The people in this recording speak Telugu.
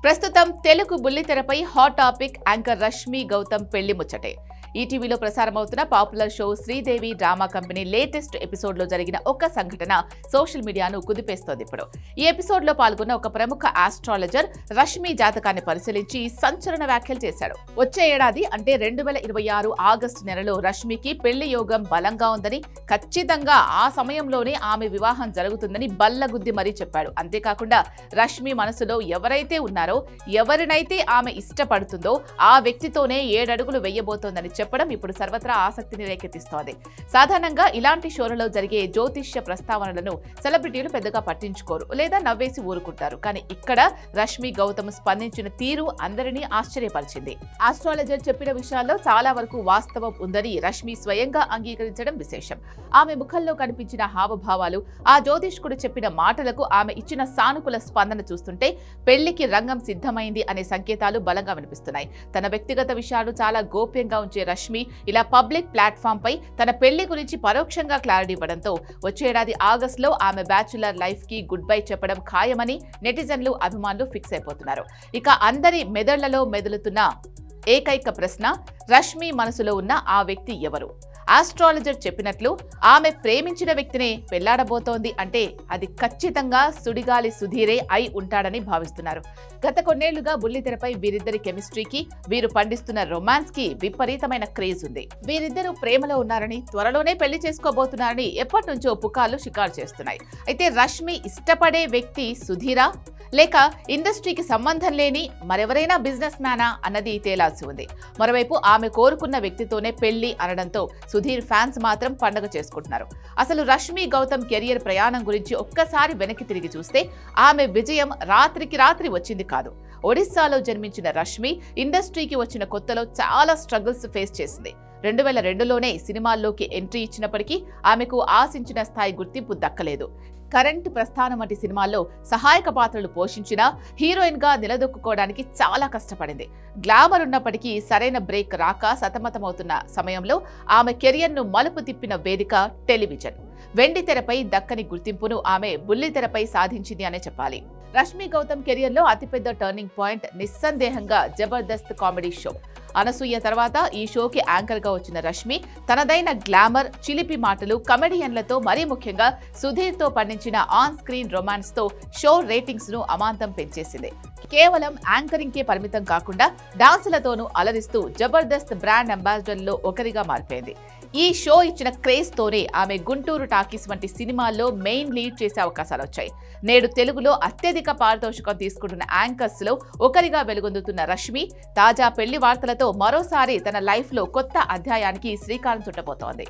ప్రస్తుతం తెలుగు బుల్లితెరపై hot topic anchor Rashmi Gautam పెళ్లి ముచ్చటే. ఈటీవీలో ప్రసారమవుతున్న popular show Sridevi drama company latest ఎపిసోడ్లో జరిగిన ఒక సంఘటన సోషల్ మీడియాను కుదిపేస్తోంది. ఇప్పుడు ఈ ఎపిసోడ్లో పాల్గొన్న ఒక ప్రముఖ ఆస్ట్రాలజర్ రష్మి జాతకాన్ని పరిశీలించి సంచలన వ్యాఖ్యలు చేశాడు. వచ్చే ఏడాది అంటే 2026 ఆగస్టు నెలలో రష్మికి పెళ్లి యోగం బలంగా ఉందని, ఖచ్చితంగా ఆ సమయంలోనే ఆమె వివాహం జరుగుతుందని బల్లగుద్ది మరీ చెప్పాడు. అంతేకాకుండా రష్మి మనసులో ఎవరైతే ఉన్నారో, ఎవరినైతే ఆమె ఇష్టపడుతుందో ఆ వ్యక్తితోనే 7 అడుగులు వేయబోతోందని చెప్పడం ఇప్పుడు సర్వత్రా ఆసక్తిని రేకెత్తిస్తోంది. సాధారణంగా ఇలాంటి షోలలో జరిగే జ్యోతిష్య ప్రస్తావనలను సెలబ్రిటీలు పెద్దగా పట్టించుకోరు లేదా నవ్వేసి ఊరుకుంటారు. కానీ ఇక్కడ రష్మి గౌతమ్ స్పందించిన తీరు అందరినీ ఆశ్చర్యపరిచింది. ఆస్ట్రాలజర్ చెప్పిన విషయాల్లో చాలా వరకు వాస్తవం ఉందని రష్మి స్వయంగా అంగీకరించడం విశేషం. ఆమె ముఖంలో కనిపించిన హావభావాలు, ఆ జ్యోతిష్కుడు చెప్పిన మాటలకు ఆమె ఇచ్చిన సానుకూల స్పందన చూస్తుంటే పెళ్లికి రంగం సిద్ధమైంది అనే సంకేతాలు బలంగా వినిపిస్తున్నాయి. తన వ్యక్తిగత విషయాలు చాలా గోప్యంగా ఉంచే రష్మి ఇలా పబ్లిక్ ప్లాట్ఫామ్ పై తన పెళ్లి గురించి పరోక్షంగా క్లారిటీ ఇవ్వడంతో వచ్చే ఏడాది ఆగస్టులో ఆమె బ్యాచులర్ లైఫ్ కి గుడ్ బై చెప్పడం ఖాయమని నెటిజన్లు, అభిమానులు ఫిక్స్ అయిపోతున్నారు. ఇక అందరి మెదళ్లలో మెదులుతున్న ఏకైక ప్రశ్న, రష్మి మనసులో ఉన్న ఆ వ్యక్తి ఎవరు? ఆస్ట్రాలజర్ చెప్పినట్లు ఆమె ప్రేమించిన వ్యక్తినే పెళ్లాడబోతోంది అంటే అది ఖచ్చితంగా సుడిగాలి సుధీరే అయి ఉంటాడని భావిస్తున్నారు. గత కొన్నేళ్లుగా బుల్లితెరపై వీరిద్దరి కెమిస్ట్రీకి, వీరు పండిస్తున్న రొమాన్స్ కి విపరీతమైన క్రేజ్ ఉంది. వీరిద్దరూ ప్రేమలో ఉన్నారని, త్వరలోనే పెళ్లి చేసుకోబోతున్నారని ఎప్పటి నుంచో పుకార్లు షికారు చేస్తున్నాయి. అయితే రష్మి ఇష్టపడే వ్యక్తి సుధీరా లేక ఇండస్ట్రీకి సంబంధం లేని మరెవరైనా బిజినెస్ మ్యానా అన్నది తేలాల్సి ఉంది. మరోవైపు ఆమె కోరుకున్న వ్యక్తితోనే పెళ్లి అనడంతో సుధీర్ ఫ్యాన్స్ మాత్రం పండగ చేసుకుంటున్నారు. అసలు రష్మి గౌతమ్ కెరియర్ ప్రయాణం గురించి ఒక్కసారి వెనక్కి తిరిగి చూస్తే ఆమె విజయం రాత్రికి రాత్రి వచ్చింది కాదు. ఒడిస్సాలో జన్మించిన రష్మి ఇండస్ట్రీకి వచ్చిన కొత్తలో చాలా స్ట్రగుల్స్ ఫేస్ చేసింది. 2002లోనే సినిమాల్లోకి ఎంట్రీ ఇచ్చినప్పటికీ ఆమెకు ఆశించిన స్థాయి గుర్తింపు దక్కలేదు. కరెంట్ ప్రస్థానం వంటి సినిమాల్లో సహాయక పాత్రలు పోషించినా హీరోయిన్ గా నిలదొక్కుకోవడానికి చాలా కష్టపడింది. గ్లామర్ ఉన్నప్పటికీ సరైన బ్రేక్ రాక సతమతమవుతున్న సమయంలో ఆమె కెరియర్ను మలుపు తిప్పిన వేదిక టెలివిజన్. వెండి తెరపై దక్కని గుర్తింపును ఆమె బుల్లితెరపై సాధించింది అనే చెప్పాలి. రష్మి గౌతమ్ కెరియర్లో అతిపెద్ద టర్నింగ్ పాయింట్ నిస్సందేహంగా జబర్దస్త్ కామెడీ షో. అనసూయ తర్వాత ఈ షోకి యాంకర్ గా వచ్చిన రష్మి తనదైన గ్లామర్, చిలిపి మాటలు, కమెడియన్లతో, మరీ ముఖ్యంగా సుధీర్ తో పండించిన ఆన్ స్క్రీన్ రొమాన్స్ తో షో రేటింగ్స్ ను అమాంతం పెంచేసింది. కేవలం యాంకరింగ్ కే పరిమితం కాకుండా డాన్సులతోనూ అలరిస్తూ జబర్దస్త్ బ్రాండ్ అంబాసిడర్ లో ఒకరిగా మారిపోయింది. ఈ షో ఇచ్చిన క్రేజ్ తోనే ఆమె గుంటూరు టాకీస్ వంటి సినిమాల్లో మెయిన్ లీడ్ చేసే అవకాశాలు వచ్చాయి. నేడు తెలుగులో అత్యధిక పారితోషికం తీసుకుంటున్న యాంకర్స్ లో ఒకరిగా వెలుగొందుతున్న రష్మి తాజా పెళ్లి వార్తలతో మరోసారి తన లైఫ్ లో కొత్త అధ్యాయానికి శ్రీకారం చుట్టబోతోంది.